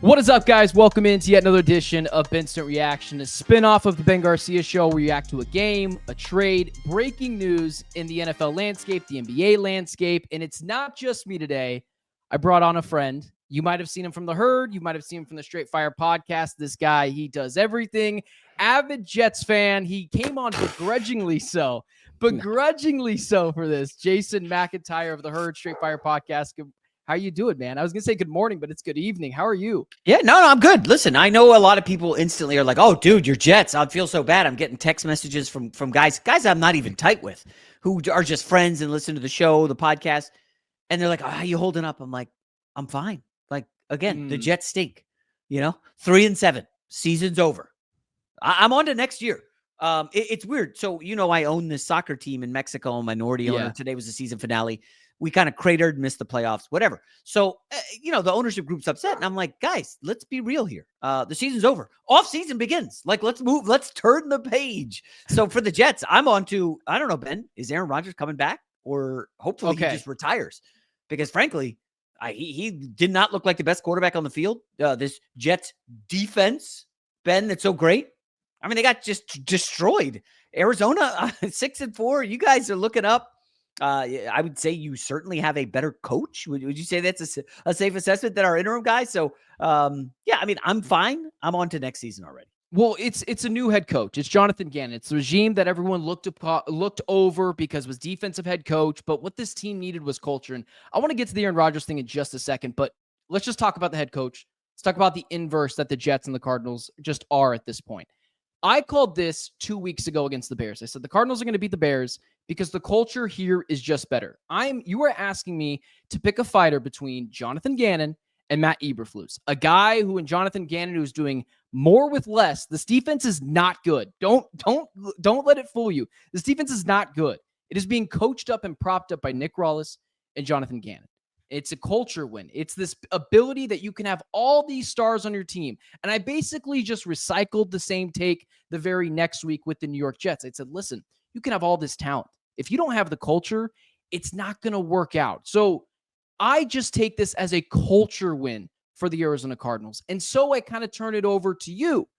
What is up, guys? Welcome into yet another edition of Instant Reaction, a spinoff of the Ben Garcia Show where we react to a game, a trade, breaking news in the NFL landscape, the NBA landscape, and it's not just me today. I brought on a friend. You might have seen him from the Herd. You might have seen him from the Straight Fire podcast. This guy, he does everything. Avid Jets fan. He came on begrudgingly so for this. Jason McIntyre of the Herd Straight Fire podcast. How you doing, man? I was going to say good morning, but it's good evening. How are you? Yeah, no, I'm good. Listen, I know a lot of people instantly are like, oh, dude, you're Jets. I'd feel so bad. I'm getting text messages from guys I'm not even tight with, who are just friends and listen to the show, the podcast. And they're like, oh, how you holding up? I'm like, I'm fine. Like, again, the Jets stink, 3-7, season's over. I'm on to next year. It's weird. So, I own this soccer team in Mexico, minority owner. Today was the season finale. We kind of cratered, missed the playoffs, whatever. So, the ownership group's upset. And I'm like, guys, let's be real here. The season's over. Off season begins. Like, let's move. Let's turn the page. So for the Jets, I'm on to, I don't know, Ben, is Aaron Rodgers coming back? Or hopefully he just retires? Because frankly, he did not look like the best quarterback on the field. This Jets defense, Ben, that's so great. I mean, they got just destroyed. Arizona, 6-4. You guys are looking up. I would say you certainly have a better coach. Would you say that's a safe assessment than our interim guy? So, yeah, I mean, I'm fine. I'm on to next season already. Well, it's a new head coach. It's Jonathan Gannon. It's the regime that everyone looked over because it was defensive head coach. But what this team needed was culture. And I want to get to the Aaron Rodgers thing in just a second. But let's just talk about the head coach. Let's talk about the inverse that the Jets and the Cardinals just are at this point. I called this 2 weeks ago against the Bears. I said the Cardinals are going to beat the Bears because the culture here is just better. You were asking me to pick a fighter between Jonathan Gannon and Matt Eberflus, a guy who, in Jonathan Gannon, who's doing more with less. This defense is not good. Don't let it fool you. This defense is not good. It is being coached up and propped up by Nick Rawlis and Jonathan Gannon. It's a culture win. It's this ability that you can have all these stars on your team. And I basically just recycled the same take the very next week with the New York Jets. I said, listen, you can have all this talent. If you don't have the culture, it's not going to work out. So I just take this as a culture win for the Arizona Cardinals. And so I kind of turn it over to you.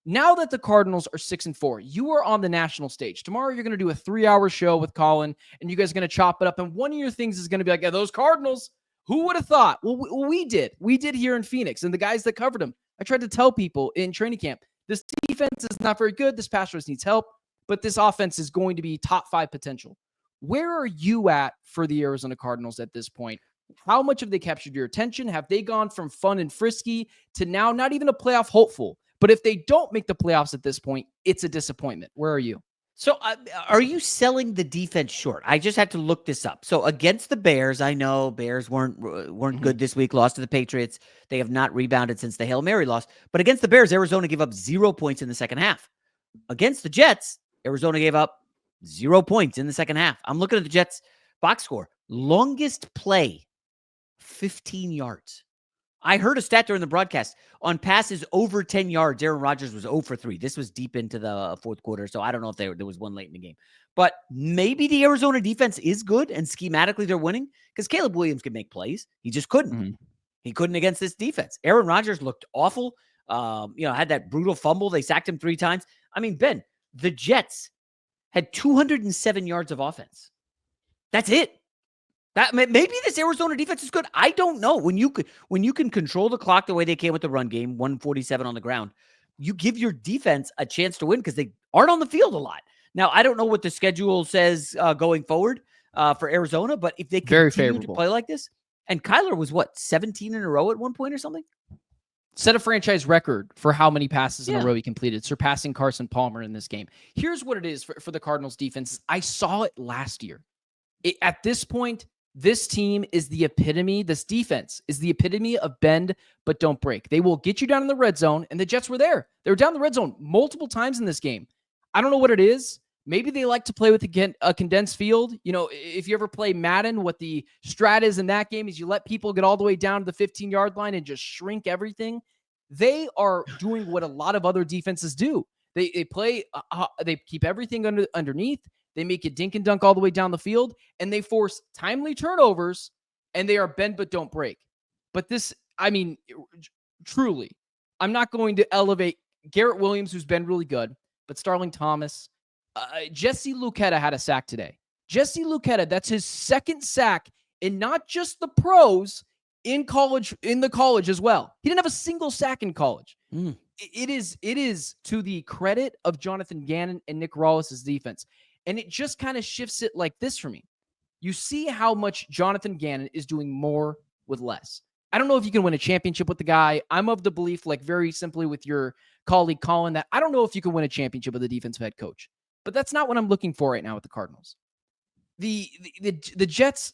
Now that the Cardinals are 6-4, you are on the national stage. Tomorrow, you're going to do a 3-hour show with Colin, and you guys are going to chop it up. And one of your things is going to be like, yeah, those Cardinals, who would have thought? Well, we did. We did here in Phoenix, and the guys that covered them. I tried to tell people in training camp, this defense is not very good. This pass rush needs help, but this offense is going to be top 5 potential. Where are you at for the Arizona Cardinals at this point? How much have they captured your attention? Have they gone from fun and frisky to now not even a playoff hopeful? But if they don't make the playoffs at this point, it's a disappointment. Where are you? So are you selling the defense short? I just had to look this up. So against the Bears, I know Bears weren't good this week, lost to the Patriots. They have not rebounded since the Hail Mary loss. But against the Bears, Arizona gave up 0 points in the second half. Against the Jets, Arizona gave up 0 points in the second half. I'm looking at the Jets box score. Longest play, 15 yards. I heard a stat during the broadcast on passes over 10 yards. Aaron Rodgers was 0 for 3. This was deep into the fourth quarter, so I don't know if there was one late in the game. But maybe the Arizona defense is good, and schematically they're winning because Caleb Williams could make plays. He just couldn't. Mm-hmm. He couldn't against this defense. Aaron Rodgers looked awful. Had that brutal fumble. They sacked him 3 times. I mean, Ben, the Jets had 207 yards of offense. That's it. That maybe this Arizona defense is good. I don't know. When you can control the clock the way they can with the run game, 147 on the ground, you give your defense a chance to win because they aren't on the field a lot. Now, I don't know what the schedule says going forward for Arizona, but if they continue to play like this, and Kyler was 17 in a row at one point or something? Set a franchise record for how many passes in a row he completed, surpassing Carson Palmer in this game. Here's what it is for the Cardinals defense. I saw it last year. At this point, this team is the epitome, this defense is the epitome of bend but don't break. They will get you down in the red zone, and the Jets were there. They were down in the red zone multiple times in this game. I don't know what it is. Maybe they like to play with a condensed field. If you ever play Madden, what the strat is in that game is you let people get all the way down to the 15-yard line and just shrink everything. They are doing what a lot of other defenses do. They play, they keep everything underneath. They make it dink and dunk all the way down the field, and they force timely turnovers, and they are bend but don't break. But this, truly, I'm not going to elevate Garrett Williams, who's been really good, but Starling Thomas, Jesse Luketa had a sack today. Jesse Luketa, that's his second sack in not just the pros, in the college as well. He didn't have a single sack in college. It is to the credit of Jonathan Gannon and Nick Rawles's defense. And it just kind of shifts it like this for me. You see how much Jonathan Gannon is doing more with less. I don't know if you can win a championship with the guy. I'm of the belief, like very simply with your colleague Colin, that I don't know if you can win a championship with a defensive head coach. But that's not what I'm looking for right now with the Cardinals. The Jets,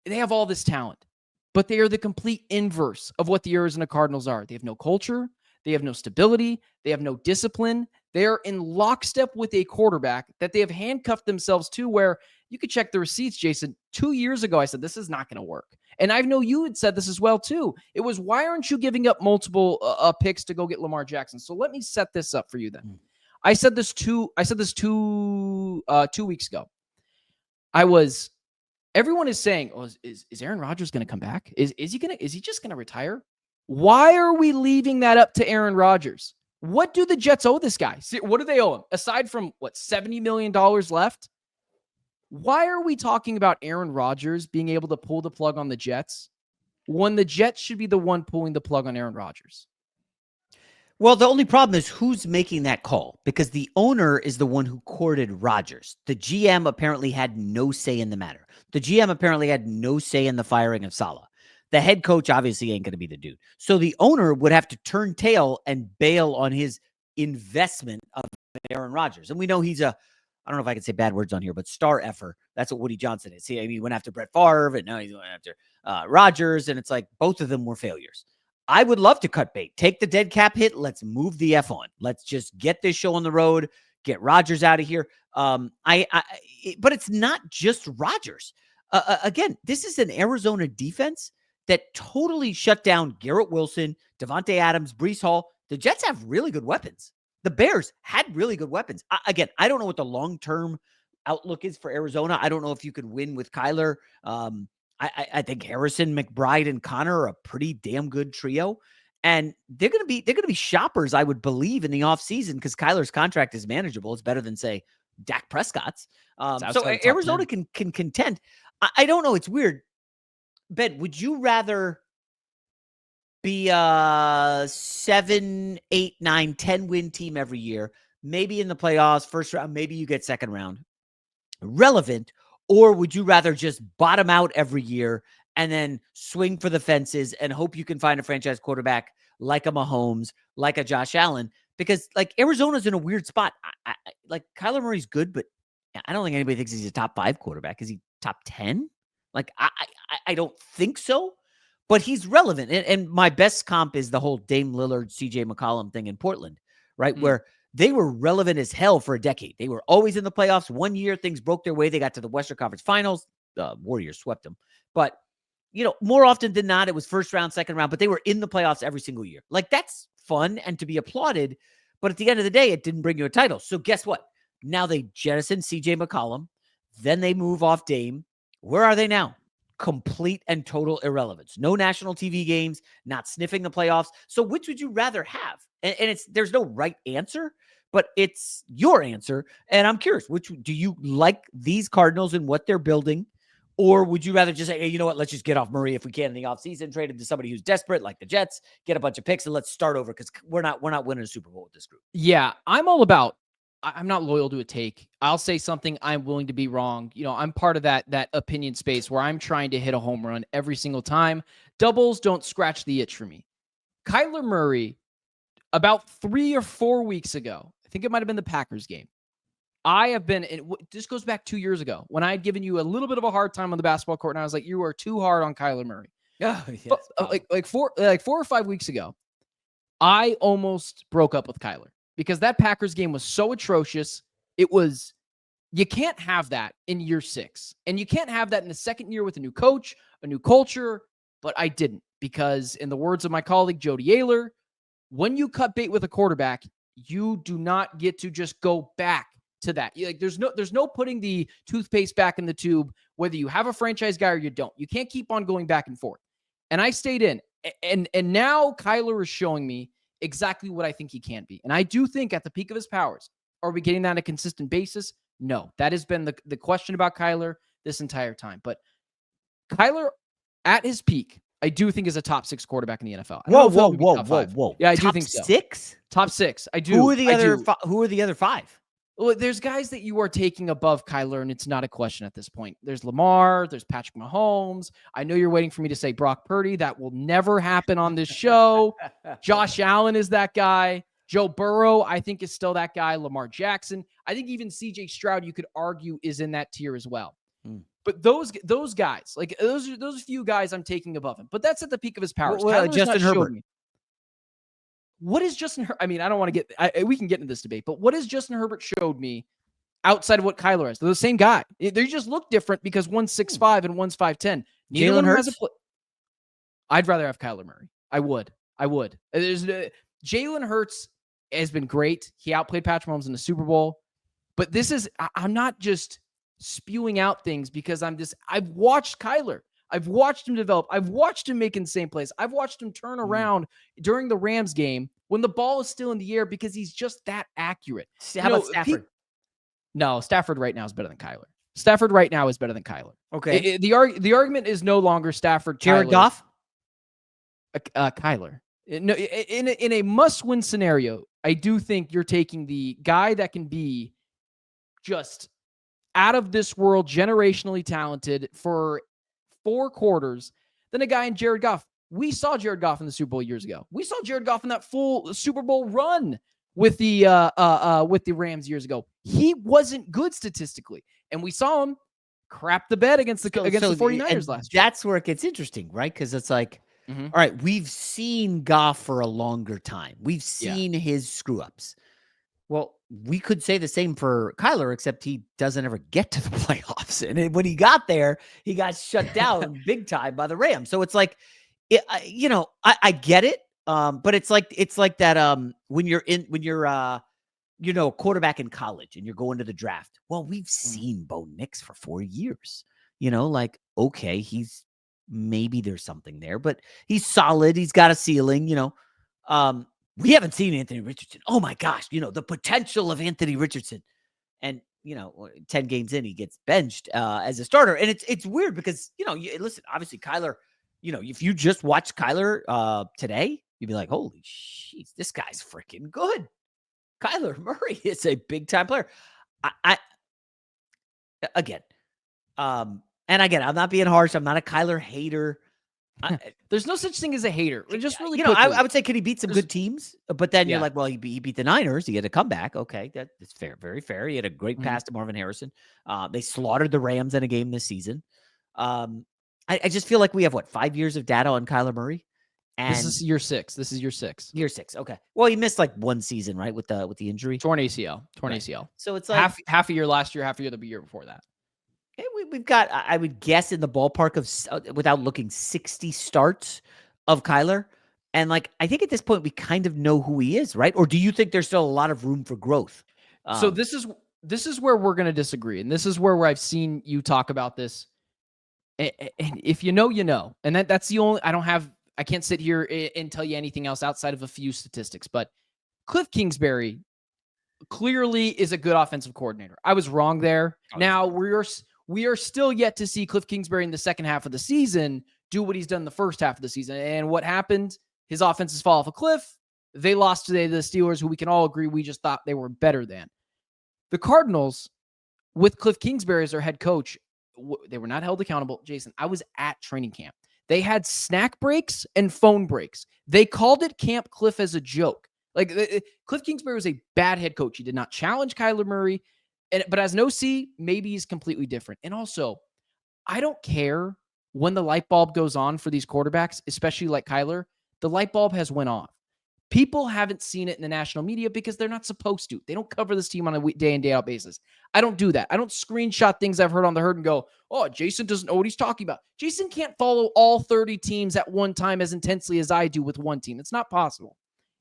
they have all this talent, but they are the complete inverse of what the Arizona Cardinals are. They have no culture. They have no stability. They have no discipline. They are in lockstep with a quarterback that they have handcuffed themselves to, where you could check the receipts, Jason. 2 years ago, I said, this is not going to work. And I know you had said this as well, too. It was, why aren't you giving up multiple picks to go get Lamar Jackson? So let me set this up for you then. I said this two weeks ago. Everyone is saying, oh, is Aaron Rodgers going to come back? Is he just going to retire? Why are we leaving that up to Aaron Rodgers? What do the Jets owe this guy? What do they owe him? Aside from $70 million left? Why are we talking about Aaron Rodgers being able to pull the plug on the Jets when the Jets should be the one pulling the plug on Aaron Rodgers? Well, the only problem is who's making that call, because the owner is the one who courted Rodgers. The GM apparently had no say in the matter. The GM apparently had no say in the firing of Saleh. The head coach obviously ain't going to be the dude. So the owner would have to turn tail and bail on his investment of Aaron Rodgers. And we know he's I don't know if I can say bad words on here, but star effer. That's what Woody Johnson is. He went after Brett Favre, and now he's going after Rodgers, and it's like both of them were failures. I would love to cut bait. Take the dead cap hit. Let's move the F on. Let's just get this show on the road. Get Rodgers out of here. But it's not just Rodgers. Again, this is an Arizona defense that totally shut down Garrett Wilson, Devontae Adams, Breece Hall. The Jets have really good weapons. The Bears had really good weapons. Again, I don't know what the long-term outlook is for Arizona. I don't know if you could win with Kyler. I think Harrison, McBride, and Connor are a pretty damn good trio. And they're going to be shoppers, I would believe, in the offseason, because Kyler's contract is manageable. It's better than, say, Dak Prescott's. So Arizona can contend. I don't know. It's weird. Ben, would you rather be a 7, 8, 9, 10 win team every year, maybe in the playoffs, first round, maybe you get second round, relevant, or would you rather just bottom out every year and then swing for the fences and hope you can find a franchise quarterback like a Mahomes, like a Josh Allen? Because like Arizona's in a weird spot. Like Kyler Murray's good, but I don't think anybody thinks he's a top 5 quarterback. Is he top 10? Like, I don't think so, but he's relevant. And my best comp is the whole Dame Lillard, CJ McCollum thing in Portland, right? Where they were relevant as hell for a decade. They were always in the playoffs. One year, things broke their way. They got to the Western Conference Finals. Warriors swept them. But, more often than not, it was first round, second round, but they were in the playoffs every single year. Like, that's fun and to be applauded. But at the end of the day, it didn't bring you a title. So guess what? Now they jettison CJ McCollum. Then they move off Dame. Where are they now? Complete and total irrelevance. No national TV games, not sniffing the playoffs. So which would you rather have? And there's no right answer, but it's your answer. And I'm curious, which do you like these Cardinals and what they're building? Or would you rather just say, hey, you know what? Let's just get off Murray if we can in the offseason, trade him to somebody who's desperate, like the Jets, get a bunch of picks, and let's start over, because we're not winning a Super Bowl with this group. Yeah, I'm all about, I'm not loyal to a take. I'll say something, I'm willing to be wrong. I'm part of that opinion space where I'm trying to hit a home run every single time. Doubles don't scratch the itch for me. Kyler Murray, about 3 or 4 weeks ago, I think it might have been the Packers game, this goes back 2 years ago when I had given you a little bit of a hard time on the basketball court, and I was like, you are too hard on Kyler Murray. Oh, yes. But, like 4 or 5 weeks ago, I almost broke up with Kyler because that Packers game was so atrocious. You can't have that in year 6, and you can't have that in the second year with a new coach, a new culture. But I didn't, because in the words of my colleague Jody Ayler, when you cut bait with a quarterback, you do not get to just go back to that. There's no putting the toothpaste back in the tube, whether you have a franchise guy or you don't. You can't keep on going back and forth. And I stayed in. And now Kyler is showing me exactly what I think he can be. And I do think at the peak of his powers, are we getting that on a consistent basis? No. That has been the question about Kyler this entire time. But Kyler at his peak, I do think is a top 6 quarterback in the NFL. Whoa. Yeah, I do Top think so. 6? Top 6. I do. Who are the other 5? Well, there's guys that you are taking above Kyler, and it's not a question at this point. There's Lamar. There's Patrick Mahomes. I know you're waiting for me to say Brock Purdy. That will never happen on this show. Josh Allen is that guy. Joe Burrow, I think, is still that guy. Lamar Jackson. I think even C.J. Stroud, you could argue, is in that tier as well. But those guys, like those few guys I'm taking above him. But that's at the peak of his powers. Justin Herbert. What is Justin Herbert? I mean, I don't want to get, we can get into this debate, but what has Justin Herbert showed me outside of what Kyler has? They're the same guy. They just look different because one's 6'5" and one's 5'10". Jalen Hurts? I'd rather have Kyler Murray. I would. Jalen Hurts has been great. He outplayed Patrick Mahomes in the Super Bowl. But I'm not just spewing out things because I've watched Kyler. I've watched him develop. I've watched him make insane plays. I've watched him turn around during the Rams game when the ball is still in the air because he's just that accurate. How about Stafford? No, Stafford right now is better than Kyler. Stafford right now is better than Kyler. Okay. The argument is no longer Stafford. Jared Goff? Kyler. No, in a must-win scenario, I do think you're taking the guy that can be just out of this world, generationally talented for 4 quarters than a guy in Jared Goff. We saw Jared Goff in the Super Bowl years ago. We saw Jared Goff in that full Super Bowl run with the Rams years ago. He wasn't good statistically, and we saw him crap the bed against the 49ers last year. That's where it gets interesting, right? Because it's like, all right, we've seen Goff for a longer time. We've seen his screw-ups. Well, we could say the same for Kyler, except he doesn't ever get to the playoffs. And when he got there, he got shut down big time by the Rams. So it's like, I get it. But it's like that when you're a quarterback in college and you're going to the draft. Well, we've seen Bo Nix for 4 years. Okay, maybe there's something there, but he's solid. He's got a ceiling. We haven't seen Anthony Richardson. Oh my gosh, the potential of Anthony Richardson. And 10 games in, he gets benched as a starter. And it's weird because, listen, obviously Kyler, if you just watch Kyler today, you'd be like, holy shit, this guy's freaking good. Kyler Murray is a big time player. I'm not being harsh. I'm not a Kyler hater. There's no such thing as a hater. Just really, I would say, could he beat some good teams? But then you're like, well, he beat the Niners. He had a comeback. Okay, that's fair, very fair. He had a great pass to Marvin Harrison. They slaughtered the Rams in a game this season. I just feel like we have 5 years of data on Kyler Murray. And this is year 6. Year 6. Okay. Well, he missed one season, right, with the injury, torn ACL. So it's like half a year last year, half a year the year before that. We've got, I would guess, in the ballpark of, without looking, 60 starts of Kyler. And I think at this point we kind of know who he is, right? Or do you think there's still a lot of room for growth? So this is where we're going to disagree. And this is where I've seen you talk about this. And if you know, and that's the only, I can't sit here and tell you anything else outside of a few statistics, but Cliff Kingsbury clearly is a good offensive coordinator. I was wrong there. Now we are still yet to see Cliff Kingsbury in the second half of the season do what he's done in the first half of the season. And what happened? His offenses fall off a cliff. They lost today to the Steelers, who we can all agree we just thought they were better than. The Cardinals, with Cliff Kingsbury as their head coach, they were not held accountable. Jason, I was at training camp. They had snack breaks and phone breaks. They called it Camp Cliff as a joke. Cliff Kingsbury was a bad head coach. He did not challenge Kyler Murray. But as an OC, maybe he's completely different. And also, I don't care when the light bulb goes on for these quarterbacks, especially like Kyler. The light bulb has went off. People haven't seen it in the national media because they're not supposed to. They don't cover this team on a day in, day out basis. I don't do that. I don't screenshot things I've heard on the Herd and go, oh, Jason doesn't know what he's talking about. Jason can't follow all 30 teams at one time as intensely as I do with one team. It's not possible.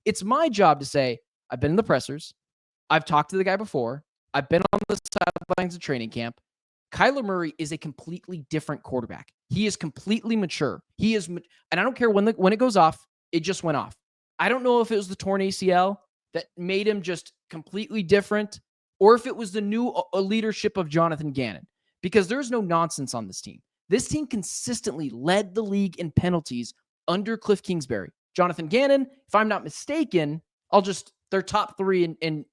It's my job to say, I've been in the pressers. I've talked to the guy before. I've been on the sidelines of training camp. Kyler Murray is a completely different quarterback. He is completely mature. And I don't care when it goes off, it just went off. I don't know if it was the torn ACL that made him just completely different, or if it was the new leadership of Jonathan Gannon, because there's no nonsense on this team. This team consistently led the league in penalties under Cliff Kingsbury. Jonathan Gannon, if I'm not mistaken, they're top 3 in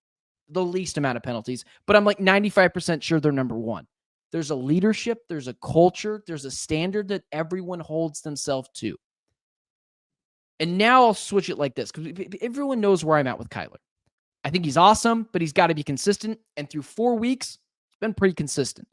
the least amount of penalties, but I'm like 95% sure they're number 1. There's a leadership, there's a culture, there's a standard that everyone holds themselves to. And now I'll switch it like this, because everyone knows where I'm at with Kyler. I think he's awesome, but he's got to be consistent. And through 4 weeks, it's been pretty consistent.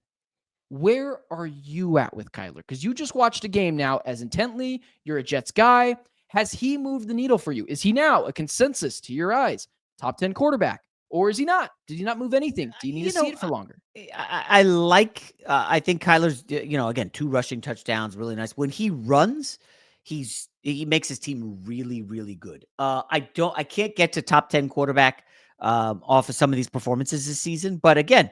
Where are you at with Kyler? Because you just watched a game now as intently. You're a Jets guy. Has he moved the needle for you? Is he now a consensus to your eyes top 10 quarterback? Or is he not? Did he not move anything? Do you need to see it for longer? I think Kyler's, again, 2 rushing touchdowns, really nice. When he runs, he makes his team really, really good. I can't get to top 10 quarterback off of some of these performances this season. But again,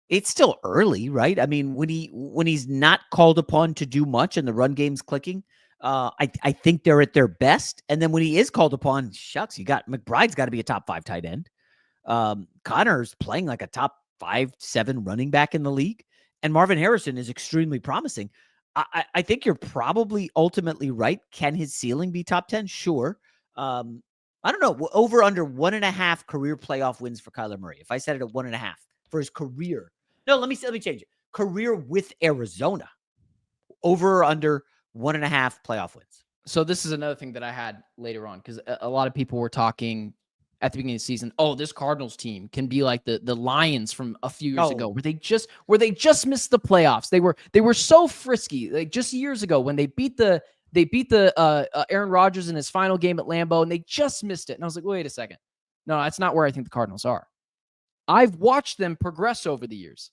it's still early, right? I mean, when he's not called upon to do much and the run game's clicking, I think they're at their best. And then when he is called upon, shucks, McBride's got to be a top 5 tight end. Connor's playing like a top 5-7 running back in the league. And Marvin Harrison is extremely promising. I think you're probably ultimately right. Can his ceiling be top 10? Sure. I don't know. Over under 1.5 career playoff wins for Kyler Murray. If I said it at 1.5 for his career. No, let me change it. Career with Arizona. Over or under 1.5 playoff wins. So this is another thing that I had later on, because a lot of people were talking at the beginning of the season, oh, this Cardinals team can be like the Lions from a few years ago, where they just missed the playoffs. They were so frisky, like just years ago when they beat the Aaron Rodgers in his final game at Lambeau, and they just missed it. And I was like, wait a second, no, that's not where I think the Cardinals are. I've watched them progress over the years.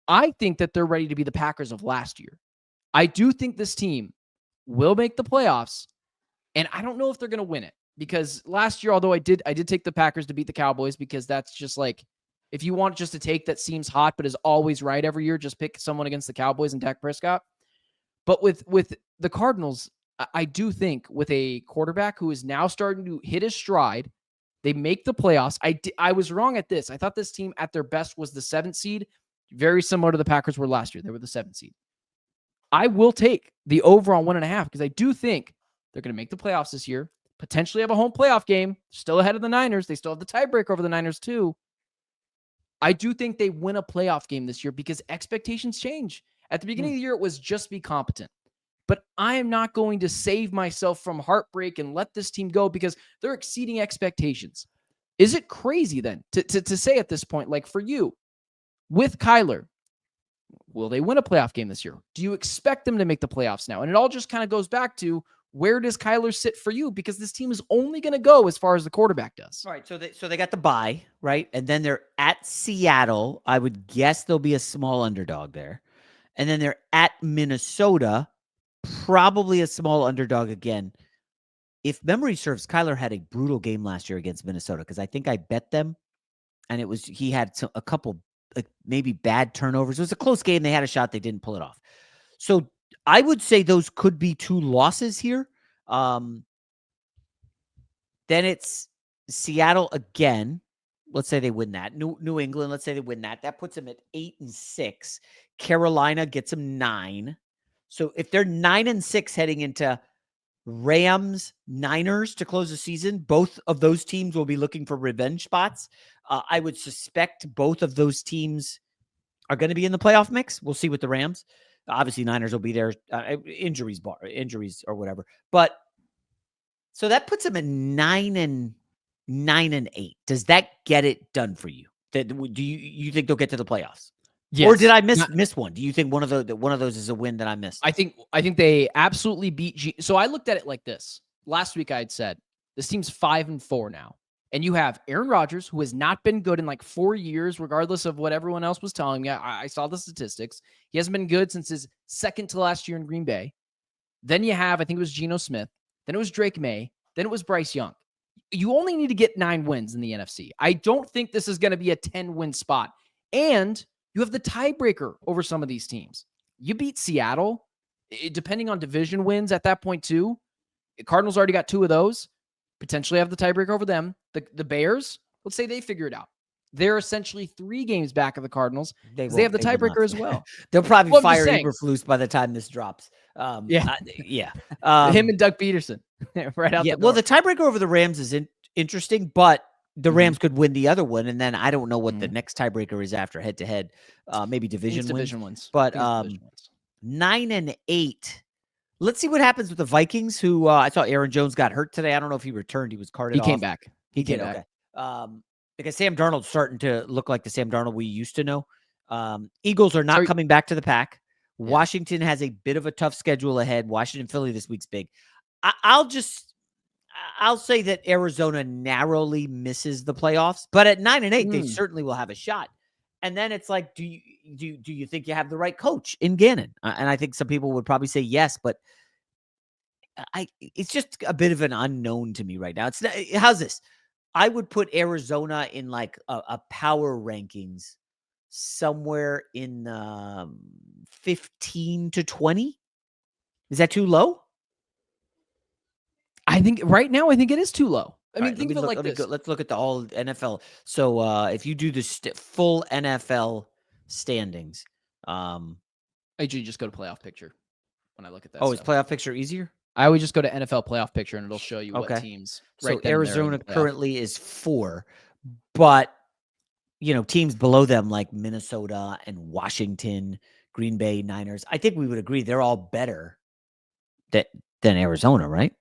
I think that they're ready to be the Packers of last year. I do think this team will make the playoffs, and I don't know if they're going to win it. Because last year, although I did take the Packers to beat the Cowboys, because that's just like, if you want just to take that seems hot but is always right every year, just pick someone against the Cowboys and Dak Prescott. But with the Cardinals, I do think with a quarterback who is now starting to hit his stride, they make the playoffs. I was wrong at this. I thought this team at their best was the 7th seed, very similar to the Packers were last year. They were the 7th seed. I will take the over on 1.5 because I do think they're going to make the playoffs this year. Potentially have a home playoff game, still ahead of the Niners. They still have the tiebreaker over the Niners too. I do think they win a playoff game this year because expectations change. At the beginning of the year, it was just be competent. But I am not going to save myself from heartbreak and let this team go because they're exceeding expectations. Is it crazy then to say at this point, like for you, with Kyler, will they win a playoff game this year? Do you expect them to make the playoffs now? And it all just kind of goes back to, where does Kyler sit for you? Because this team is only going to go as far as the quarterback does. All right. So they got the bye, right? And then they're at Seattle. I would guess there'll be a small underdog there. And then they're at Minnesota, probably a small underdog again. If memory serves, Kyler had a brutal game last year against Minnesota because I think I bet them, and he had a couple maybe bad turnovers. It was a close game. They had a shot. They didn't pull it off. So I would say those could be 2 losses here. Then it's Seattle again. Let's say they win that. New England, let's say they win that. That puts them at 8-6. Carolina gets them 9. So if they're 9-6 heading into Rams, Niners to close the season, both of those teams will be looking for revenge spots. I would suspect both of those teams are going to be in the playoff mix. We'll see with the Rams. Obviously, Niners will be there. Injuries or whatever. But so that puts them at 9-8. Does that get it done for you? Do you think they'll get to the playoffs? Yes. Or did I miss one? Do you think one of those is a win that I missed? I think they absolutely beat. So I looked at it like this. Last week I had said this team's 5-4 now. And you have Aaron Rodgers, who has not been good in like 4 years, regardless of what everyone else was telling me. I saw the statistics. He hasn't been good since his second to last year in Green Bay. Then you have, I think it was Geno Smith. Then it was Drake May. Then it was Bryce Young. You only need to get 9 wins in the NFC. I don't think this is going to be a 10-win spot. And You have the tiebreaker over some of these teams. You beat Seattle, depending on division wins at that point too. Cardinals already got 2 of those. Potentially have the tiebreaker over them. The Bears, let's say they figure it out. They're essentially 3 games back of the Cardinals because they have the tiebreaker as well. They'll probably Well, I'm just fire saying. Eberflus by the time this drops. Yeah. Yeah. Him and Doug Peterson right out Yeah. the Well, door. the tiebreaker over the Rams is interesting, but the Mhm. Rams could win the other one, and then I don't know what the next tiebreaker is after head-to-head. Maybe division wins. But I think it's division wins. 9-8. Let's see what happens with the Vikings, who I saw Aaron Jones got hurt today. I don't know if he returned. He was carted off. He came back. He did. Okay. Because Sam Darnold's starting to look like the Sam Darnold we used to know. Eagles are not coming back to the pack. Yeah. Washington has a bit of a tough schedule ahead. Washington, Philly this week's big. I'll say that Arizona narrowly misses the playoffs, but at 9-8, they certainly will have a shot. And then it's like, do you think you have the right coach in Gannon? And I think some people would probably say yes, but it's just a bit of an unknown to me right now. It's not, how's this? I would put Arizona in like a power rankings somewhere in 15 to 20. Is that too low? I think right now, it is too low. I mean, think of it like this. Let's look at the all NFL. So if you do the full NFL standings, I usually just go to playoff picture when I look at that. Oh, is playoff picture easier? I would just go to NFL playoff picture and it'll show you what teams. So Arizona currently is 4, but teams below them like Minnesota and Washington, Green Bay, Niners. I think we would agree they're all better than Arizona, right?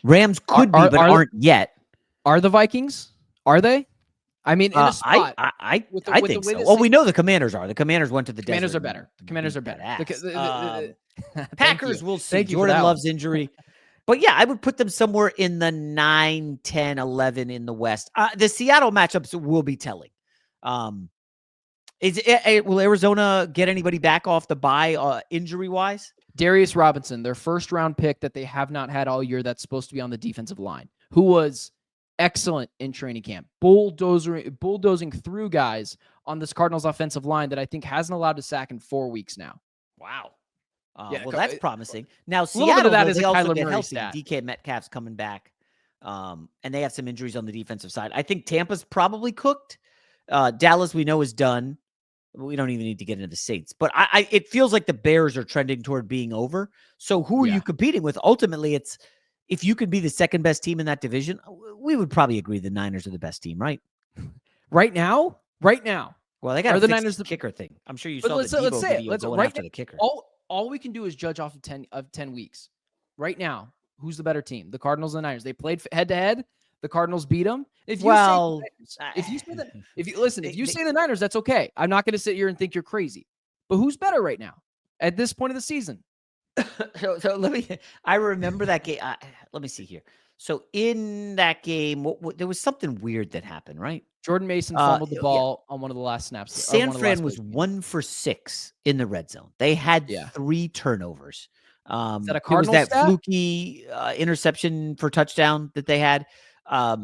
Rams could be, but aren't yet. Are the Vikings? Are they? I mean, in a spot. I think so. Well, we know the Commanders are. The Commanders went to the Commanders desert. are better. The Commanders are better. Packers, we'll see. Jordan Love's injury. But yeah, I would put them somewhere in the 9, 10, 11 in the West. The Seattle matchups will be telling. Will Arizona get anybody back off the bye injury-wise? Darius Robinson, their first-round pick that they have not had all year, that's supposed to be on the defensive line, who was excellent in training camp, bulldozing through guys on this Cardinals offensive line that I think hasn't allowed a sack in 4 weeks now. Wow. Well, that's promising. Now, Seattle, Seattle, that is they a also Kyler get Murray healthy. stat. DK Metcalf's coming back, and they have some injuries on the defensive side. I think Tampa's probably cooked. Dallas, we know, is done. We don't even need to get into the Saints, but it feels like the Bears are trending toward being over. So who are you competing with? Ultimately, it's if you could be the second best team in that division, we would probably agree the Niners are the best team, right? Right now. Well, they got to fix the kicker thing. I'm sure you saw the Deebo video going after the kicker. All we can do is judge off of 10 weeks. Right now, who's the better team? The Cardinals and the Niners. They played head to head. The Cardinals beat them. If you say the Niners, that's okay. I'm not going to sit here and think you're crazy. But who's better right now at this point of the season? So I remember that game. Let me see here. So in that game, there was something weird that happened, right? Jordan Mason fumbled the ball on one of the last snaps. San Fran was 1 for 6 in the red zone. They had 3 turnovers. Is that a Cardinals There was that stat? fluky interception for touchdown that they had. I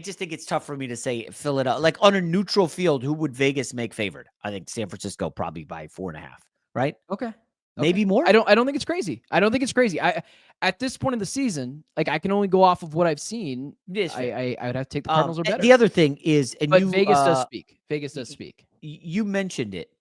just think it's tough for me to say fill it up. Like on a neutral field, who would Vegas make favored? I think San Francisco probably by 4.5, right? Okay. Maybe more. I don't think it's crazy. At this point in the season, like I can only go off of what I've seen. I would have to take the Cardinals are better. The other thing is, Vegas does speak. Vegas does speak. You mentioned it.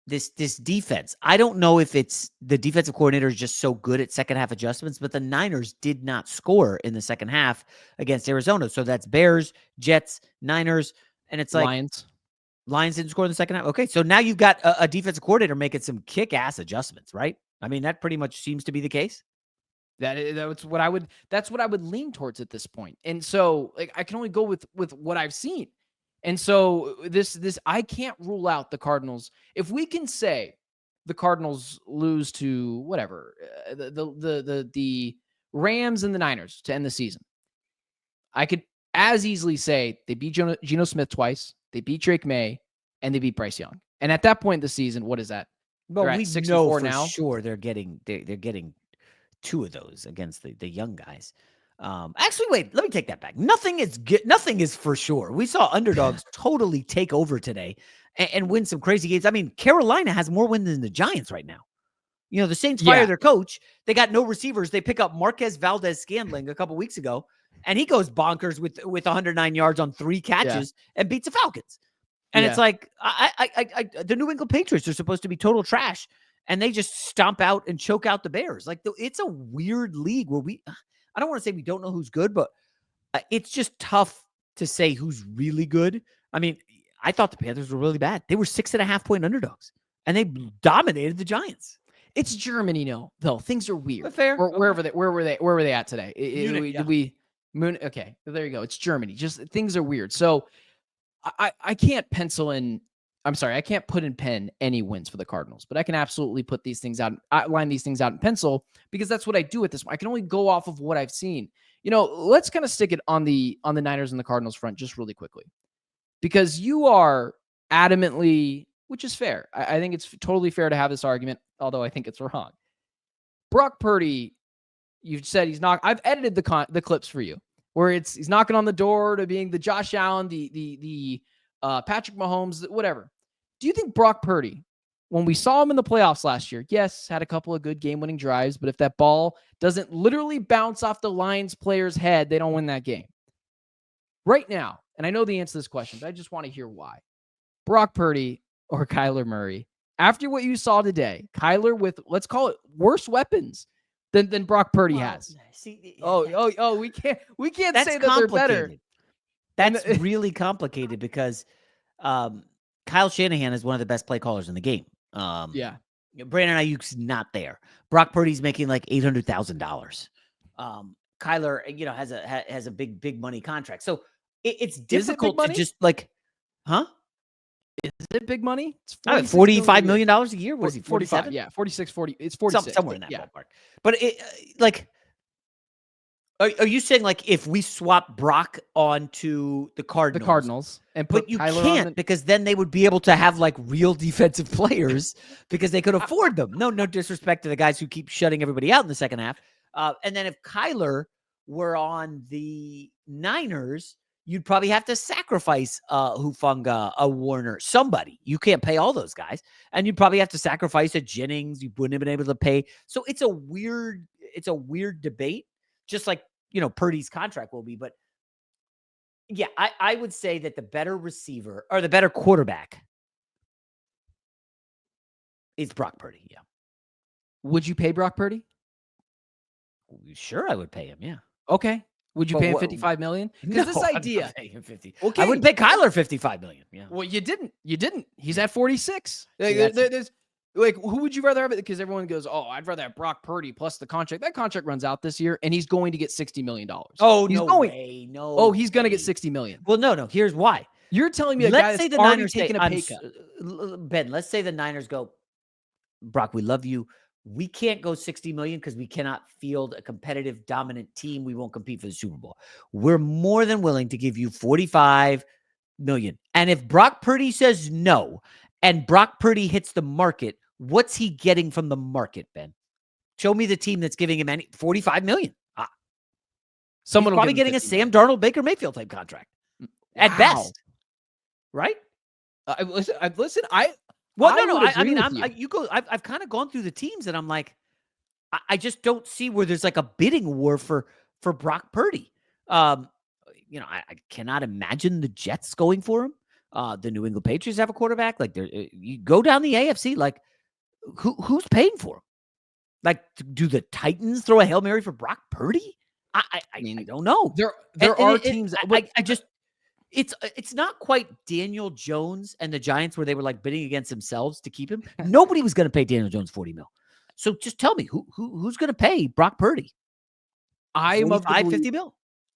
This defense. I don't know if it's the defensive coordinator is just so good at second half adjustments, but the Niners did not score in the second half against Arizona. So that's Bears, Jets, Niners, and it's like Lions didn't score in the second half. Okay, so now you've got a defensive coordinator making some kick-ass adjustments, right? I mean, that pretty much seems to be the case. That's what I would lean towards at this point. And so like I can only go with what I've seen. And so this I can't rule out the Cardinals. If we can say the Cardinals lose to whatever, the Rams and the Niners to end the season, I could as easily say they beat Geno Smith twice, they beat Drake May, and they beat Bryce Young. And at that point in the season, what is that? Well, we know for sure they're getting 2 of those against the young guys. Actually, wait, let me take that back. Nothing is for sure. We saw underdogs totally take over today and win some crazy games. I mean, Carolina has more wins than the Giants right now. The Saints fire their coach. They got no receivers. They pick up Marquez Valdez-Scantling a couple weeks ago, and he goes bonkers with 109 yards on 3 catches and beats the Falcons. And it's like, the New England Patriots are supposed to be total trash, and they just stomp out and choke out the Bears. Like, it's a weird league where I don't want to say we don't know who's good, but it's just tough to say who's really good. I mean, I thought the Panthers were really bad. They were 6.5-point underdogs, and they dominated the Giants. It's Germany, though. Things are weird. Fair. Where were they at today? Munich, Okay, there you go. It's Germany. Just things are weird. So I can't pencil in. I'm sorry, I can't put in pen any wins for the Cardinals, but I can absolutely put these things out, outline these things out in pencil, because that's what I do at this point. I can only go off of what I've seen. Let's kind of stick it on the Niners and the Cardinals front just really quickly, because you are adamantly, which is fair. I think it's totally fair to have this argument, although I think it's wrong. Brock Purdy, you've said he's not. I've edited the clips for you where he's knocking on the door to being the Josh Allen, the Patrick Mahomes, whatever. Do you think Brock Purdy, when we saw him in the playoffs last year, yes, had a couple of good game-winning drives, but if that ball doesn't literally bounce off the Lions player's head, they don't win that game. Right now, and I know the answer to this question, but I just want to hear why. Brock Purdy or Kyler Murray, after what you saw today, Kyler with, let's call it, worse weapons than Brock Purdy has. See, we can't say that they're better. That's really complicated because Kyle Shanahan is one of the best play callers in the game. Brandon Ayuk's not there. Brock Purdy's making like $800,000. Kyler, has a big money contract. So it's difficult to just like, huh? Is it big money? It's $45 million a year. What is he? 47? Yeah, 46, 40. It's 46. Somewhere in that ballpark. But are you saying like if we swap Brock onto the Cardinals, and put you Kyler can't because then they would be able to have like real defensive players because they could afford them. No disrespect to the guys who keep shutting everybody out in the second half. And then if Kyler were on the Niners, you'd probably have to sacrifice Hufanga, a Warner, somebody. You can't pay all those guys. And you'd probably have to sacrifice a Jennings. You wouldn't have been able to pay. So it's a weird debate, just like, Purdy's contract will be. But yeah, I would say that the better receiver or the better quarterback is Brock Purdy. Yeah. Would you pay Brock Purdy? Sure, I would pay him. Yeah. Okay. Would you pay him $55 million? Because this idea, I'm not paying him 50. Okay. I would pay Kyler $55 million. Yeah. Well, you didn't. He's at 46. See, there's like, who would you rather have it? Because everyone goes, oh, I'd rather have Brock Purdy plus the contract. That contract runs out this year, and he's going to get $60 million. Oh, he's way. No. Oh, he's going to get $60 million. Well, no. Here's why. You're telling me let's say the Niners taking a pay cut. Ben, let's say the Niners go, Brock, we love you. We can't go $60 million because we cannot field a competitive, dominant team. We won't compete for the Super Bowl. We're more than willing to give you $45 million. And if Brock Purdy says no, and Brock Purdy hits the market, what's he getting from the market, Ben? Show me the team that's giving him $45 million. Someone He's probably getting a Sam Darnold, Baker Mayfield type contract at best, right? Listen. I've kind of gone through the teams, and I'm like, I just don't see where there's like a bidding war for Brock Purdy. I cannot imagine the Jets going for him. The New England Patriots have a quarterback. Like, you go down the AFC, like, who's paying for him? Like, do the Titans throw a Hail Mary for Brock Purdy? I don't know. There are teams. It's not quite Daniel Jones and the Giants where they were like bidding against themselves to keep him. Nobody was going to pay Daniel Jones $40 million. So just tell me who's going to pay Brock Purdy? I'm of $50 million.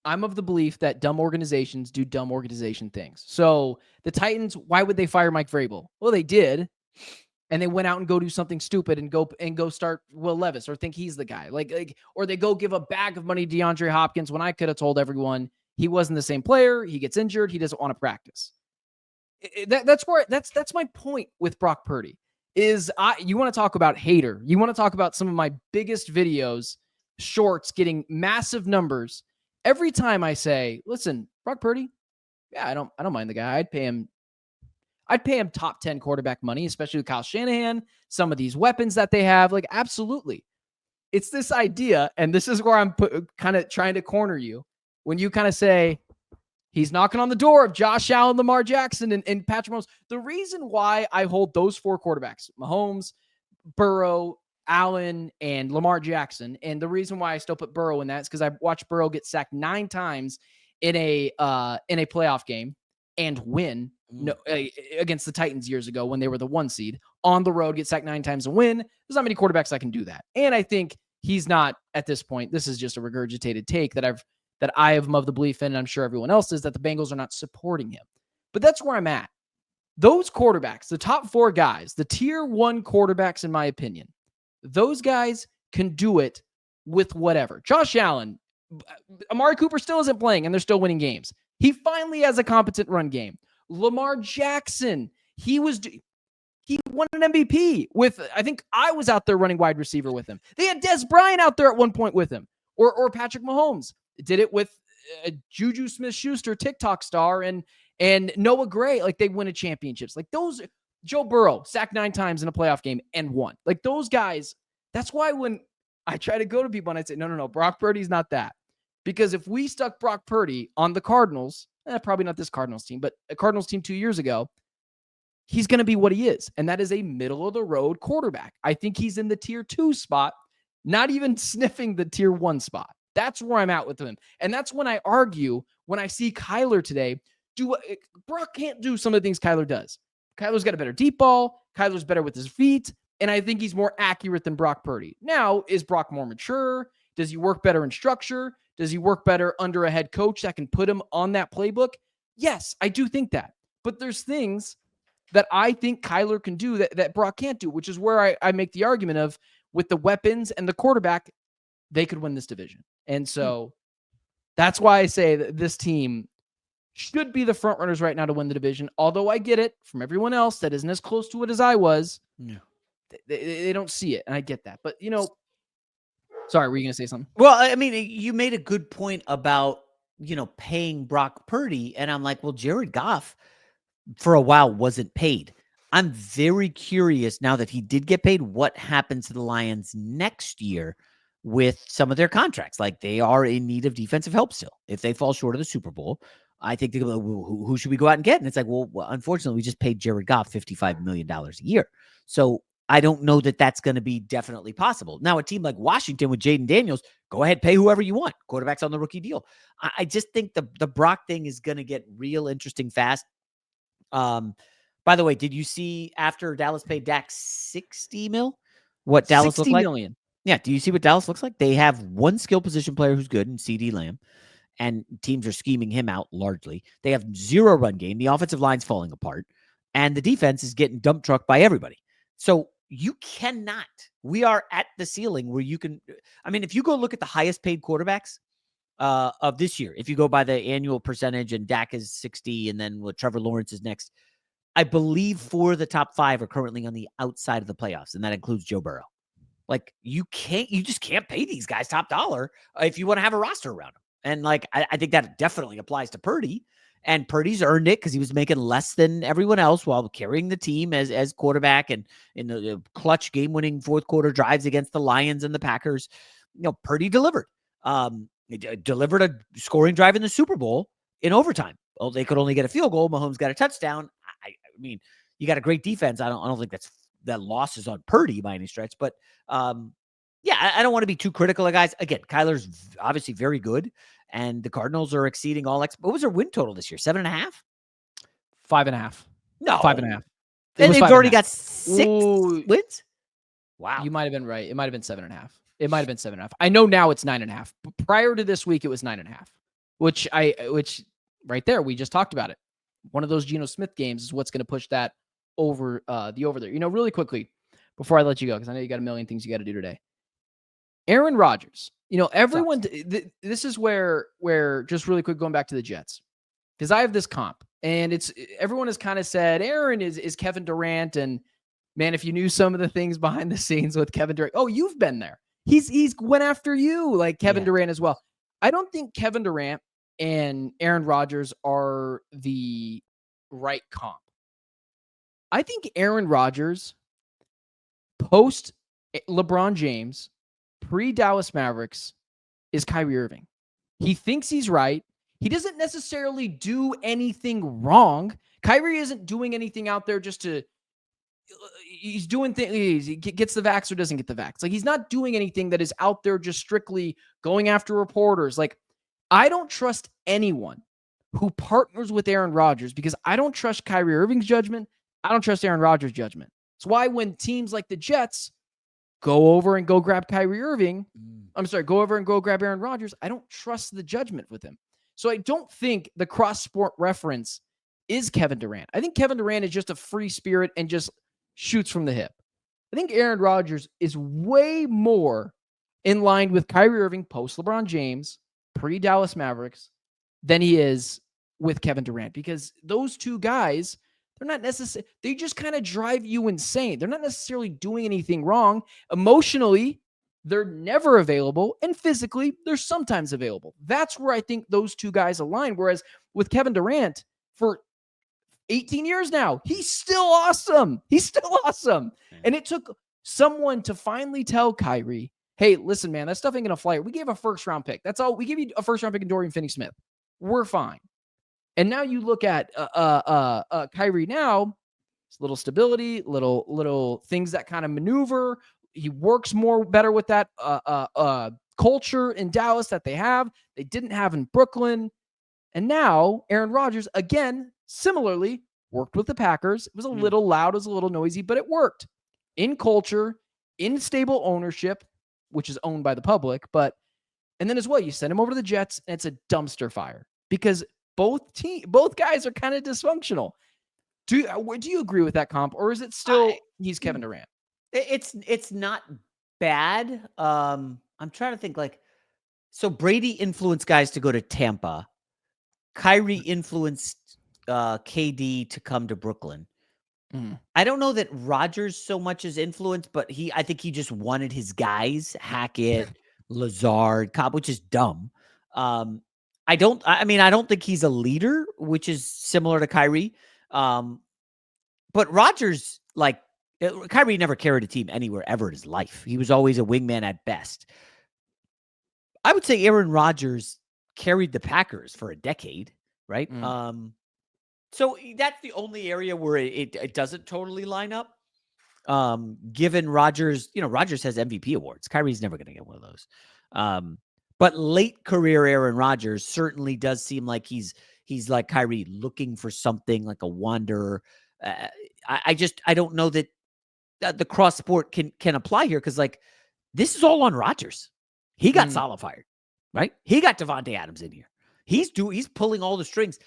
I'm of the belief that dumb organizations do dumb organization things. So the Titans, why would they fire Mike Vrabel? Well, they did. And they went out and go do something stupid and go start Will Levis or think he's the guy. Like, or they go give a bag of money to DeAndre Hopkins when I could have told everyone he wasn't the same player. He gets injured. He doesn't want to practice. That's my point with Brock Purdy is you want to talk about hater. You want to talk about some of my biggest videos, shorts getting massive numbers. every time I say, listen, Brock Purdy, yeah, I don't mind the guy. I'd pay him top 10 quarterback money, especially with Kyle Shanahan, some of these weapons that they have. Like, absolutely. It's this idea, and this is where I'm kind of trying to corner you. When you kind of say, he's knocking on the door of Josh Allen, Lamar Jackson, and Patrick Mahomes. The reason why I hold those 4 quarterbacks, Mahomes, Burrow, Allen, and Lamar Jackson, and the reason why I still put Burrow in that is because I watched Burrow get sacked 9 times in a playoff game and win against the Titans years ago when they were the 1 seed on the road, get sacked 9 times and win. There's not many quarterbacks that can do that. And I think he's not at this point. This is just a regurgitated take that I have of the belief in, and I'm sure everyone else is, that the Bengals are not supporting him. But that's where I'm at. Those quarterbacks, the top 4 guys, the tier 1 quarterbacks, in my opinion, those guys can do it with whatever. Josh Allen, Amari Cooper still isn't playing, and they're still winning games. He finally has a competent run game. Lamar Jackson, he won an MVP with, I think I was out there running wide receiver with him. They had Des Bryant out there at one point with him, or Patrick Mahomes. Did it with Juju Smith-Schuster, TikTok star, and Noah Gray. Like, they win championships. Like, those, Joe Burrow sacked 9 times in a playoff game and won. Like, those guys. That's why when I try to go to people and I say, no, Brock Purdy's not that. Because if we stuck Brock Purdy on the Cardinals, probably not this Cardinals team, but a Cardinals team 2 years ago, he's going to be what he is. And that is a middle of the road quarterback. I think he's in the tier 2 spot, not even sniffing the tier 1 spot. That's where I'm at with him. And that's when I argue, when I see Kyler today, Brock can't do some of the things Kyler does. Kyler's got a better deep ball. Kyler's better with his feet. And I think he's more accurate than Brock Purdy. Now, is Brock more mature? Does he work better in structure? Does he work better under a head coach that can put him on that playbook? Yes, I do think that. But there's things that I think Kyler can do that Brock can't do, which is where I make the argument of, with the weapons and the quarterback, they could win this division. And so that's why I say that this team should be the front runners right now to win the division. Although I get it from everyone else that isn't as close to it as I was. Yeah. They don't see it. And I get that. But, sorry, were you going to say something? Well, I mean, you made a good point about, paying Brock Purdy. And I'm like, well, Jared Goff for a while wasn't paid. I'm very curious now that he did get paid, what happens to the Lions next year with some of their contracts. Like, they are in need of defensive help still. If they fall short of the Super Bowl, I think they go, who should we go out and get? And it's like, well, unfortunately, we just paid Jared Goff $55 million a year. So I don't know that that's going to be definitely possible. Now, a team like Washington with Jaden Daniels, go ahead, pay whoever you want. Quarterbacks on the rookie deal. I just think the Brock thing is going to get real interesting fast. By the way, did you see after Dallas paid Dak $60 million, what Dallas looked like? $60 million. Yeah. Do you see what Dallas looks like? They have one skill position player who's good in CeeDee Lamb, and teams are scheming him out largely. They have 0 run game. The offensive line's falling apart, and the defense is getting dump trucked by everybody. So you cannot. We are at the ceiling where you can. I mean, if you go look at the highest paid quarterbacks of this year, if you go by the annual percentage, and Dak is 60, and then Trevor Lawrence is next, I believe 4 of the top 5 are currently on the outside of the playoffs, and that includes Joe Burrow. Like, you just can't pay these guys top dollar if you want to have a roster around them. And like, I think that definitely applies to Purdy, and Purdy's earned it because he was making less than everyone else while carrying the team as quarterback, and in the clutch game-winning fourth quarter drives against the Lions and the Packers. Purdy delivered. He delivered a scoring drive in the Super Bowl in overtime. Well, they could only get a field goal. Mahomes got a touchdown. I mean, you got a great defense. I don't think that loss is on Purdy by any stretch, but yeah, I don't want to be too critical of guys. Again, Kyler's obviously very good, and the Cardinals are exceeding all. What was their win total this year? 7.5? 5.5. No, 5.5. And they've already got 6 wins. Wow, you might have been right. It might have been 7.5. It might have been 7.5. I know now it's 9.5. But prior to this week, it was 9.5. Which right there, we just talked about it. One of those Geno Smith games is what's going to push that over the over there. Really quickly before I let you go, because I know you got a million things you got to do today. Aaron Rodgers. Everyone. This is where just really quick going back to the Jets, because I have this comp, and everyone has kind of said Aaron is Kevin Durant, and man, if you knew some of the things behind the scenes with Kevin Durant, oh, you've been there. He's went after you like Kevin Durant as well. I don't think Kevin Durant and Aaron Rodgers are the right comp. I think Aaron Rodgers post LeBron James, pre Dallas Mavericks, is Kyrie Irving. He thinks he's right. He doesn't necessarily do anything wrong. Kyrie isn't doing anything out there just to, he's doing things, he gets the vax or doesn't get the vax. Like, he's not doing anything that is out there just strictly going after reporters. Like, I don't trust anyone who partners with Aaron Rodgers because I don't trust Kyrie Irving's judgment. I don't trust Aaron Rodgers' judgment. It's why when teams like the Jets go over and go grab Kyrie Irving, go over and go grab Aaron Rodgers, I don't trust the judgment with him. So I don't think the cross-sport reference is Kevin Durant. I think Kevin Durant is just a free spirit and just shoots from the hip. I think Aaron Rodgers is way more in line with Kyrie Irving post LeBron James, pre-Dallas Mavericks, than he is with Kevin Durant, because those two guys, they're not necessarily, they just kind of drive you insane. They're not necessarily doing anything wrong. Emotionally, they're never available, and physically, they're sometimes available. That's where I think those two guys align. Whereas with Kevin Durant, for 18 years now, he's still awesome. He's still awesome. And it took someone to finally tell Kyrie, hey, listen, man, that stuff ain't going to fly. We gave a first-round pick. That's all. We gave you a first-round pick in Dorian Finney-Smith. We're fine. And now you look at Kyrie now, it's little stability, little things that kind of maneuver. He works better with that culture in Dallas that they have. They didn't have in Brooklyn. And now Aaron Rodgers, again, similarly, worked with the Packers. It was a little loud, it was a little noisy, but it worked. In culture, in stable ownership, which is owned by the public. And then as well, you send him over to the Jets, and it's a dumpster fire because both guys are kind of dysfunctional. Do you agree with that comp, or is it still he's Kevin Durant? It's not bad. I'm trying to think, like, so Brady influenced guys to go to Tampa. Kyrie influenced KD to come to Brooklyn. I don't know that Rodgers so much is influenced, but I think he just wanted his guys, Hackett, Lazard, Cobb, which is dumb. I don't think he's a leader, which is similar to Kyrie. But Rodgers, like, Kyrie never carried a team anywhere ever in his life. He was always a wingman at best. I would say Aaron Rodgers carried the Packers for a decade, right? So that's the only area where it doesn't totally line up. Given Rodgers, Rodgers has MVP awards. Kyrie's never going to get one of those. But late career Aaron Rodgers certainly does seem like he's like Kyrie, looking for something, like a wanderer. I don't know that the cross sport can apply here, because, like, this is all on Rodgers. He got Saleh fired, right? He got Devontae Adams in here. He's pulling all the strings.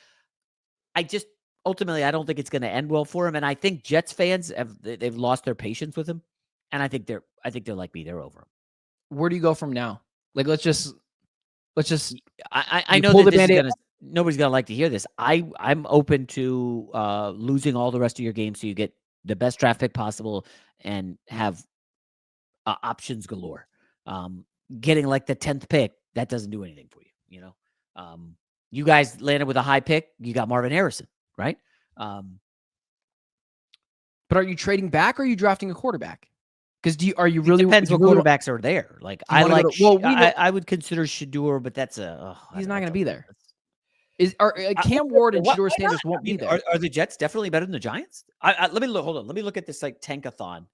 Ultimately, I don't think it's going to end well for him, and I think Jets fans they've lost their patience with him, and I think they're like me, they're over him. Where do you go from now? Like, let's just. I know that nobody's gonna like to hear this. I'm open to losing all the rest of your games so you get the best draft pick possible and have options galore. Getting like the 10th pick, that doesn't do anything for you. You guys landed with a high pick. You got Marvin Harrison, right? But are you trading back or are you drafting a quarterback? Because it depends what quarterbacks are there. Like, I would consider Shador, but that's he's not going to be there. Cam Ward and Shador Sanders won't be there. Are the Jets definitely better than the Giants? Let me look. Hold on. Let me look at this, like, Tankathon,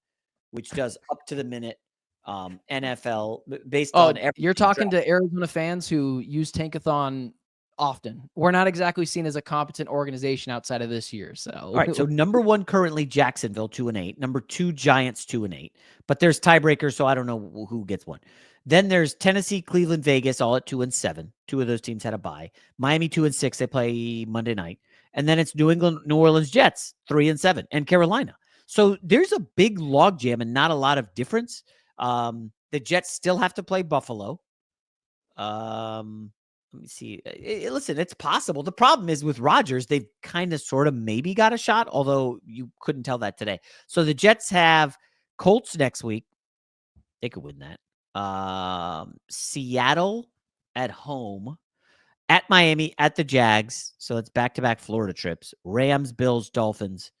which does up to the minute NFL based on. You're talking to Arizona fans who use Tankathon often. We're not exactly seen as a competent organization outside of this year. So, all right. So number 1 currently Jacksonville 2-8. Number 2 Giants 2-8. But there's tiebreakers, so I don't know who gets one. Then there's Tennessee, Cleveland, Vegas, all at 2-7. 2 of those teams had a bye. Miami 2-6. They play Monday night, and then it's New England, New Orleans Jets 3-7, and Carolina. So there's a big logjam and not a lot of difference. The Jets still have to play Buffalo. Let me see. Listen, it's possible. The problem is with Rodgers, they've kind of sort of maybe got a shot, although you couldn't tell that today. So the Jets have Colts next week. They could win that. Seattle, at home, at Miami, at the Jags. So it's back-to-back Florida trips. Rams, Bills, Dolphins.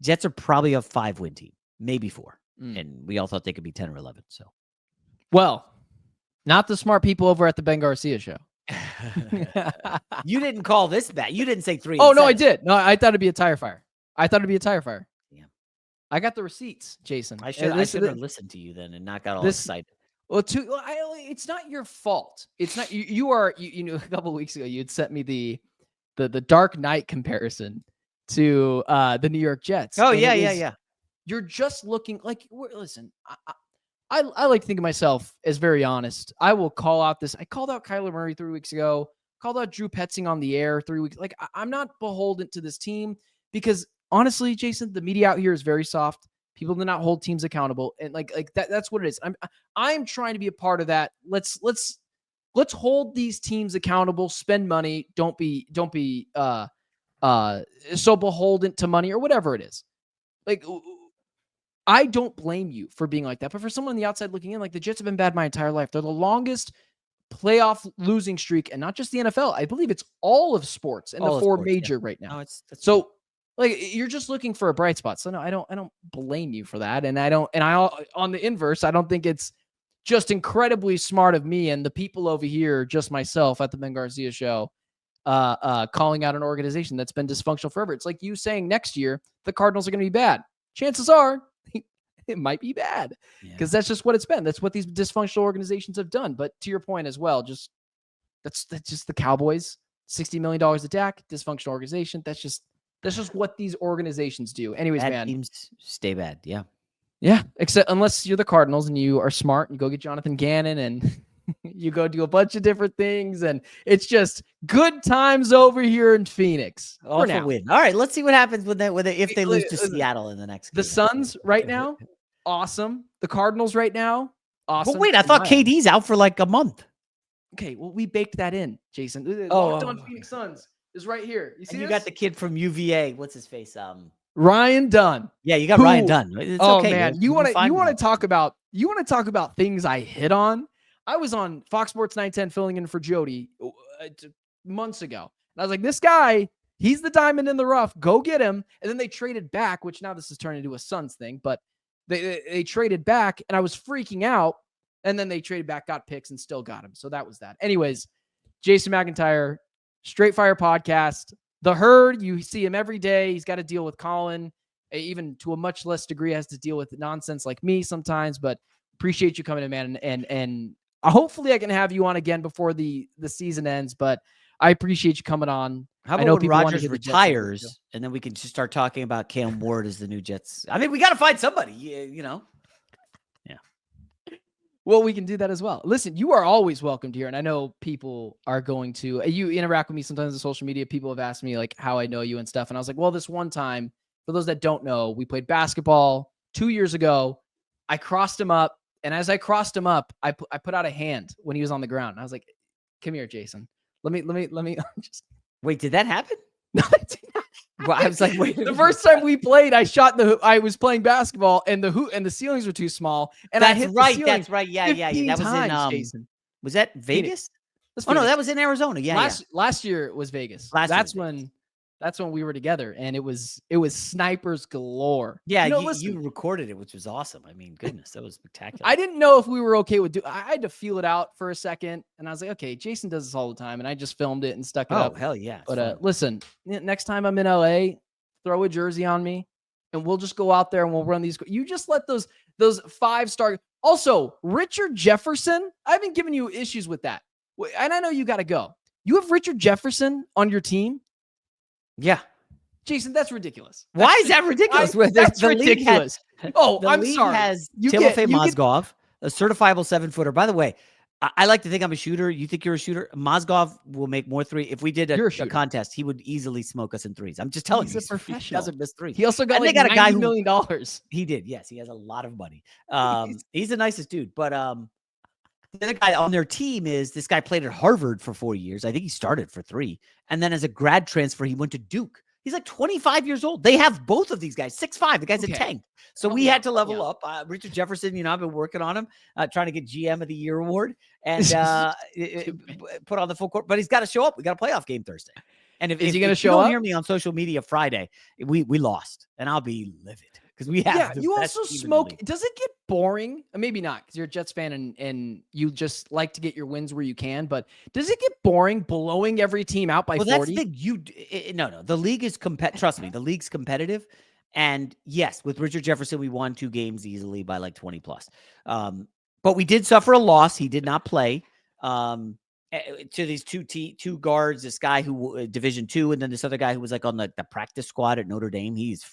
Jets are probably a 5-win team, maybe 4. And we all thought they could be 10 or 11. So, well, not the smart people over at the Ben Garcia show. You didn't call this bad. You didn't say 3. Oh, no, I did. No, I thought it'd be a tire fire. Yeah. I got the receipts, Jason. I should have listened to you then and not got all excited. Well, it's not your fault. It's not you know, a couple of weeks ago you had sent me the Dark Knight comparison to the New York Jets. Oh, yeah. You're just looking like, listen, I like to think of myself as very honest. I will call out this. I called out Kyler Murray 3 weeks ago, called out Drew Petzing on the air 3 weeks. Like, I'm not beholden to this team because honestly, Jason, the media out here is very soft. People do not hold teams accountable. And like that's what it is. I'm trying to be a part of that. Let's hold these teams accountable, spend money. Don't be so beholden to money or whatever it is. Like, I don't blame you for being like that. But for someone on the outside looking in, like the Jets have been bad my entire life. They're the longest playoff losing streak, and not just the NFL. I believe it's all of sports and the 4 major right now. No, so true. Like, you're just looking for a bright spot. So no, I don't blame you for that. And I on the inverse, I don't think it's just incredibly smart of me and the people over here, just myself at the Ben Garcia show, calling out an organization that's been dysfunctional forever. It's like you saying next year the Cardinals are going to be bad. Chances are it might be bad because that's just what it's been. That's what these dysfunctional organizations have done. But to your point as well, that's just the Cowboys, $60 million attack, dysfunctional organization. That's just what these organizations do. Anyways, bad teams stay bad. Yeah. Yeah. Except unless you're the Cardinals and you are smart and you go get Jonathan Gannon and you go do a bunch of different things. And it's just good times over here in Phoenix. Awful win. All right. Let's see what happens if they lose to Seattle in the next game. The Suns right now, awesome. The Cardinals right now, awesome. But wait, I thought KD's out for like a month. Okay. Well, we baked that in, Jason. Locked on Phoenix Suns is right here. You see, you got the kid from UVA. What's his face? Ryan Dunn. Yeah, you got Ryan Dunn. It's okay, man, you want to talk about things I hit on. I was on Fox Sports 910 filling in for Jody months ago, and I was like, this guy, he's the diamond in the rough. Go get him. And then they traded back, which now this has turned into a Suns thing, but they traded back, and I was freaking out. And then they traded back, got picks, and still got him. So that was that. Anyways, Jason McIntyre. Straight Fire Podcast. The Herd, you see him every day. He's got to deal with Colin, even to a much less degree, has to deal with nonsense like me sometimes, but appreciate you coming in, man. And hopefully I can have you on again before the season ends, but I appreciate you coming on. How about when Rodgers retires and then we can just start talking about Cam Ward as the new Jets? I mean, we got to find somebody, you know? Yeah. Well, we can do that as well. Listen, you are always welcomed here, and I know people are going to. You interact with me sometimes on social media. People have asked me like how I know you and stuff, and I was like, well, this one time, for those that don't know, we played basketball 2 years ago. I crossed him up, and as I crossed him up, I put out a hand when he was on the ground. And I was like, "Come here, Jason. Let me just." Wait, did that happen? No, it did not. Well, I was like, wait. The first time we played, I was playing basketball, and the ceilings were too small, and I hit the ceiling. That's right. Yeah. That was in Jason. Was that Vegas? Oh no, that was in Arizona. Yeah. Last year was Vegas. That's when we were together, and it was snipers galore. Yeah, you recorded it, which was awesome. I mean, goodness, that was spectacular. I didn't know if we were okay with I had to feel it out for a second, and I was like, okay, Jason does this all the time, and I just filmed it and stuck it up. Oh, hell yeah. But listen, next time I'm in LA, throw a jersey on me, and we'll just go out there and we'll run these. You just let those 5-star. Also, Richard Jefferson, I've been giving you issues with that, and I know you got to go. You have Richard Jefferson on your team. Yeah. Jason, that's ridiculous. Why is that ridiculous? That's ridiculous. I'm sorry. Has Timofey Mozgov, a certifiable 7-footer. By the way, I like to think I'm a shooter. You think you're a shooter? Mozgov will make more threes. If we did a contest, he would easily smoke us in threes. I'm just telling you. He's a professional. He doesn't miss threes. He also got $90 million. He did. Yes, he has a lot of money. He's the nicest dude. But the other guy on their team is this guy played at Harvard for 4 years. I think he started for 3. And then as a grad transfer, he went to Duke. He's like 25 years old. They have both of these guys, 6'5". The guy's a tank. So we had to level up. Richard Jefferson, I've been working on him, trying to get GM of the Year award and put on the full court. But he's got to show up. We got a playoff game Thursday. And if he going to show you don't up? hear me on social media Friday, we lost, and I'll be livid because we have. You also smoke. Does it get boring? Maybe not, because you're a Jets fan and you just like to get your wins where you can. But does it get boring blowing every team out by 40? That's the thing. No. The league is Trust me, the league's competitive. And yes, with Richard Jefferson, we won 2 games easily by like 20 plus. But we did suffer a loss. He did not play. To these two guards, this guy who Division II, and then this other guy who was like on the practice squad at Notre Dame. He's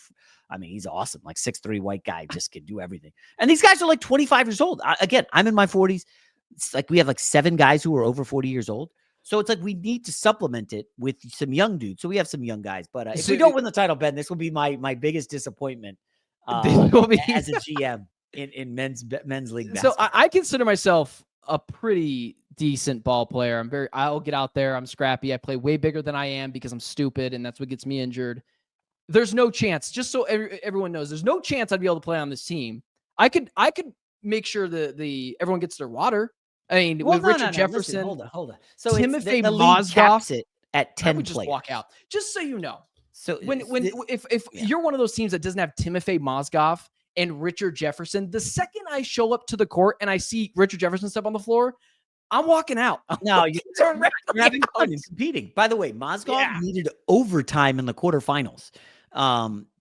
awesome. Like 6'3" white guy, just can do everything. And these guys are like 25 years old. Again, I'm in my 40s. It's like we have like 7 guys who are over 40 years old. So it's like we need to supplement it with some young dudes. So we have some young guys. But if we don't win the title, Ben, this will be my biggest disappointment as a GM in men's league basketball. So I consider myself a pretty decent ball player. I'll get out there. I'm scrappy. I play way bigger than I am because I'm stupid, and that's what gets me injured. There's no chance, just so everyone knows, there's no chance I'd be able to play on this team. I could make sure everyone gets their water. I mean, with Richard Jefferson. Listen, hold on. So Timothy the league caps it at 10 I would players. just walk out, just so you know. So if you're one of those teams that doesn't have Timothy Mozgov and Richard Jefferson, the second I show up to the court and I see Richard Jefferson step on the floor, I'm walking out. No, you're having fun and competing. By the way, Mozgov needed overtime in the quarterfinals.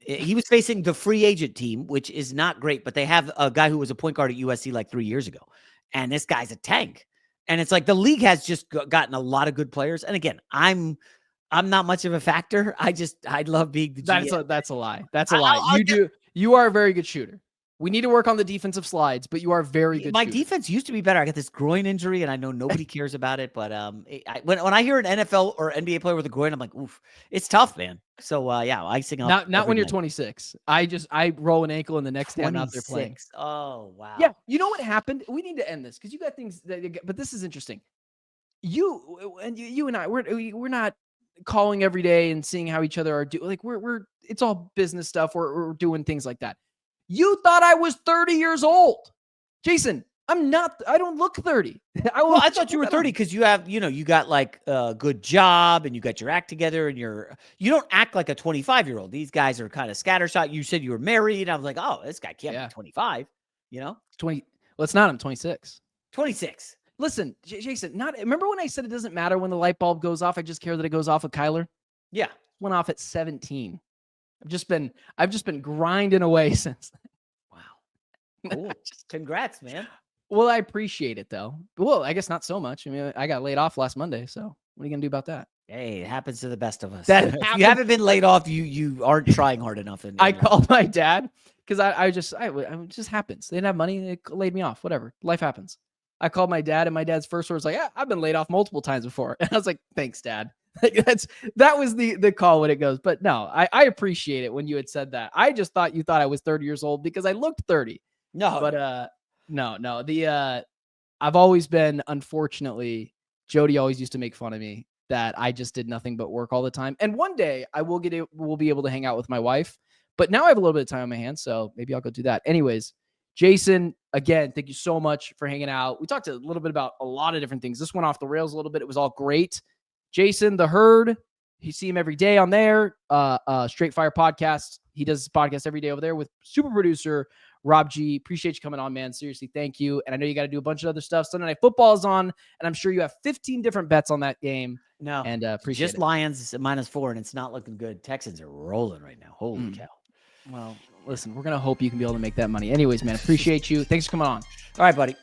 He was facing the free agent team, which is not great, but they have a guy who was a point guard at USC like 3 years ago. And this guy's a tank. And it's like the league has just gotten a lot of good players. And again, I'm not much of a factor. I love being the GM. That's a lie. That's a lie. You are a very good shooter. We need to work on the defensive slides, but you are very good. My defense used to be better. I got this groin injury, and I know nobody cares about it. But when I hear an NFL or NBA player with a groin, I'm like, oof, it's tough, man. So icing up. Not when you're 26. I roll an ankle, and the next day I'm out there playing. Oh wow. Yeah, you know what happened? We need to end this because you got things. But this is interesting. You and I, we're not calling every day and seeing how each other are doing. Like we're it's all business stuff. We're doing things like that. You thought I was 30 years old. Jason, I'm not. I don't look 30. I thought you were 30 because you have, you got like a good job and you got your act together and you don't act like a 25-year-old. These guys are kind of scattershot. You said you were married. I was like, oh, this guy can't be 25, 20. Well, it's not. I'm 26. 26. Listen, Jason, remember when I said it doesn't matter when the light bulb goes off? I just care that it goes off with Kyler. Yeah. Went off at 17. I've just been grinding away since then. Wow. Cool. Congrats, man. Well, I appreciate it though. Well, I guess not so much. I mean, I got laid off last Monday, so what are you gonna do about that? Hey, it happens to the best of us. If you haven't been laid off, you aren't trying hard enough. I called my dad because it just happens. They didn't have money. They laid me off. Whatever. Life happens. I called my dad, and my dad's first word was like, "Yeah, I've been laid off multiple times before." And I was like, "Thanks, Dad." That was the call when it goes. But no, I appreciate it when you had said that. I just thought you thought I was 30 years old because I looked 30. No, but no. I've always been, unfortunately, Jody always used to make fun of me that I just did nothing but work all the time. And one day I will be able to hang out with my wife. But now I have a little bit of time on my hands, so maybe I'll go do that. Anyways, Jason, again, thank you so much for hanging out. We talked a little bit about a lot of different things. This went off the rails a little bit. It was all great. Jason, the Herd, you see him every day on there. Straight Fire Podcast. He does his podcast every day over there with super producer Rob G. Appreciate you coming on, man. Seriously, thank you. And I know you got to do a bunch of other stuff. Sunday Night Football is on, and I'm sure you have 15 different bets on that game. No, and appreciate just it. Lions -4, and it's not looking good. Texans are rolling right now. Holy cow. Well, listen, we're going to hope you can be able to make that money. Anyways, man, appreciate you. Thanks for coming on. All right, buddy.